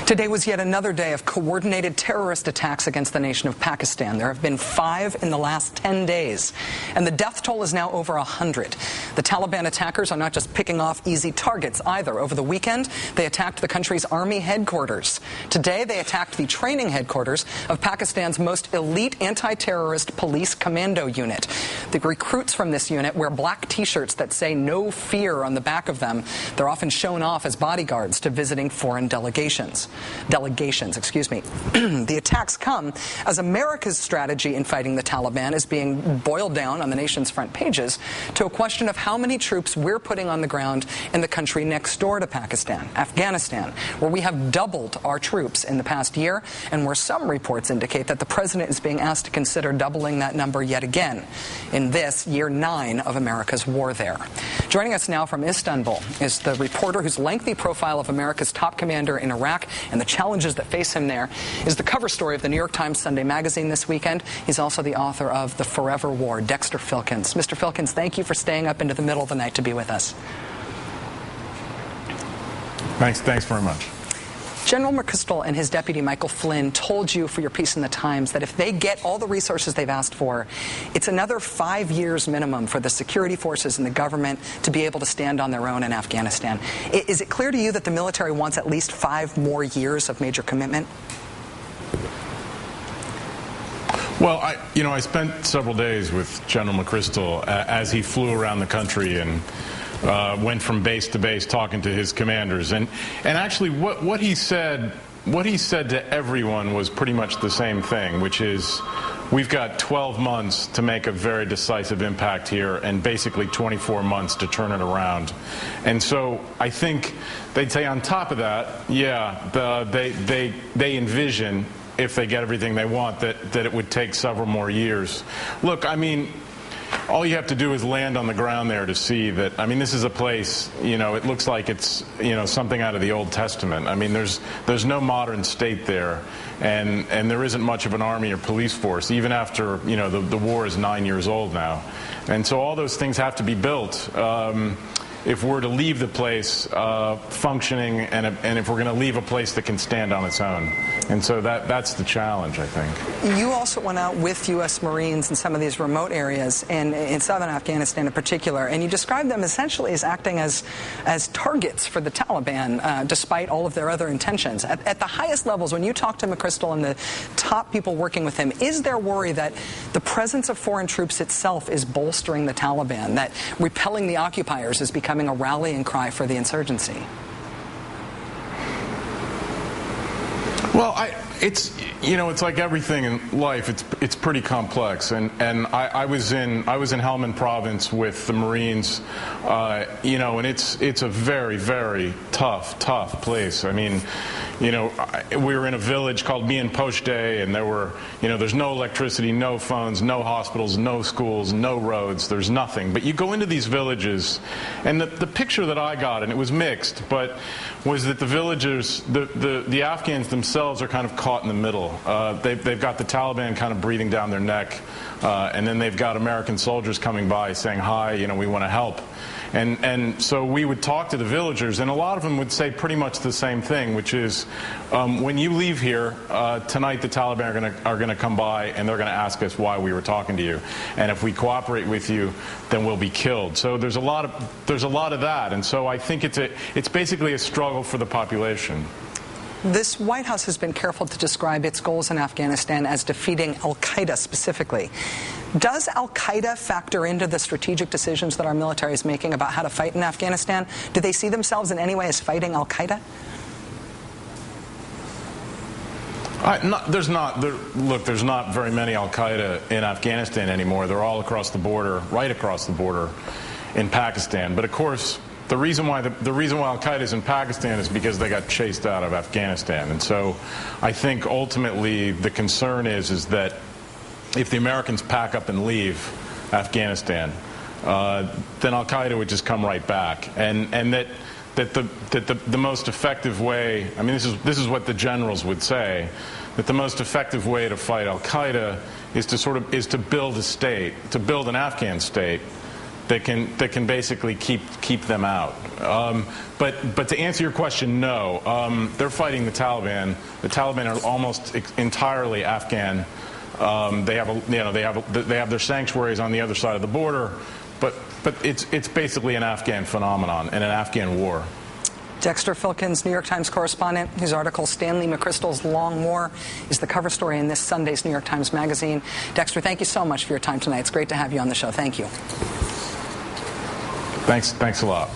Today was yet another day of coordinated terrorist attacks against the nation of Pakistan. There have been 5 in the last 10 days, and the death toll is now over 100. The Taliban attackers are not just picking off easy targets either. Over the weekend, they attacked the country's army headquarters. Today, they attacked the training headquarters of Pakistan's most elite anti-terrorist police commando unit. The recruits from this unit wear black T-shirts that say "No Fear" on the back of them. They're often shown off as bodyguards to visiting foreign delegations. The attacks come as America's strategy in fighting the Taliban is being boiled down on the nation's front pages to a question of how many troops we're putting on the ground in the country next door to Pakistan, Afghanistan, where we have doubled our troops in the past year, and where some reports indicate that the president is being asked to consider doubling that number yet again in this year 9 of America's war there. Joining us now from Istanbul is the reporter whose lengthy profile of America's top commander in Iraq and the challenges that face him there is the cover story of the New York Times Sunday magazine this weekend. He's also the author of The Forever War, Dexter Filkins. Mr. Filkins, thank you for staying up into the middle of the night to be with us. Thanks very much. General McChrystal and his deputy Michael Flynn told you for your piece in the Times that if they get all the resources they've asked for, it's another 5 years minimum for the security forces and the government to be able to stand on their own in Afghanistan. Is it clear to you that the military wants at least 5 more years of major commitment? Well, I spent several days with General McChrystal as he flew around the country and went from base to base talking to his commanders, and actually what he said to everyone was pretty much the same thing, which is we've got 12 months to make a very decisive impact here and basically 24 months to turn it around. And so I think they'd say on top of that, yeah, they envision, if they get everything they want, that it would take several more years. Look, I mean, all you have to do is land on the ground there to see that, I mean, this is a place, it looks like it's, something out of the Old Testament. I mean, there's no modern state there, and there isn't much of an army or police force, even after, the war is 9 years old now. And so all those things have to be built if we're to leave the place functioning, and if we're going to leave a place that can stand on its own. And so that's the challenge, I think. You also went out with U.S. Marines in some of these remote areas, and in southern Afghanistan in particular, and you described them essentially as acting as targets for the Taliban, despite all of their other intentions. At the highest levels, when you talk to McChrystal and the top people working with him, is there worry that the presence of foreign troops itself is bolstering the Taliban, that repelling the occupiers is becoming a rallying cry for the insurgency? Well, it's like everything in life. It's pretty complex, and I was in Helmand Province with the Marines, and it's a very, very tough place. I mean, we were in a village called Mian Poshte, and there's no electricity, no phones, no hospitals, no schools, no roads. There's nothing. But you go into these villages, and the picture that I got, and it was mixed, but was that the villagers, the Afghans themselves are kind of caught in the middle. They've got the Taliban kind of breathing down their neck, and then they've got American soldiers coming by saying, "Hi, we want to help." And so we would talk to the villagers, and a lot of them would say pretty much the same thing, which is, when you leave here tonight, the Taliban are going to come by, and they're going to ask us why we were talking to you, and if we cooperate with you, then we'll be killed. So there's a lot of that, and so I think it's basically a struggle for the population. This White House has been careful to describe its goals in Afghanistan as defeating al-Qaeda specifically. Does al-Qaeda factor into the strategic decisions that our military is making about how to fight in Afghanistan? Do they see themselves in any way as fighting al-Qaeda? There's not very many al-Qaeda in Afghanistan anymore. They're all across the border, right across the border in Pakistan. But of course, the reason why al-Qaeda is in Pakistan is because they got chased out of Afghanistan. And so I think ultimately the concern is that if the Americans pack up and leave Afghanistan, then al-Qaeda would just come right back, and that the most effective way, I mean, this is what the generals would say, that the most effective way to fight al-Qaeda is to build a state, to build an Afghan state that can basically keep them out. But to answer your question, no. They're fighting the Taliban. The Taliban are almost entirely Afghan. They have their sanctuaries on the other side of the border, but it's basically an Afghan phenomenon and an Afghan war. Dexter Filkins, New York Times correspondent, whose article Stanley McChrystal's Long War is the cover story in this Sunday's New York Times Magazine. Dexter, thank you so much for your time tonight. It's great to have you on the show. Thank you. Thanks a lot.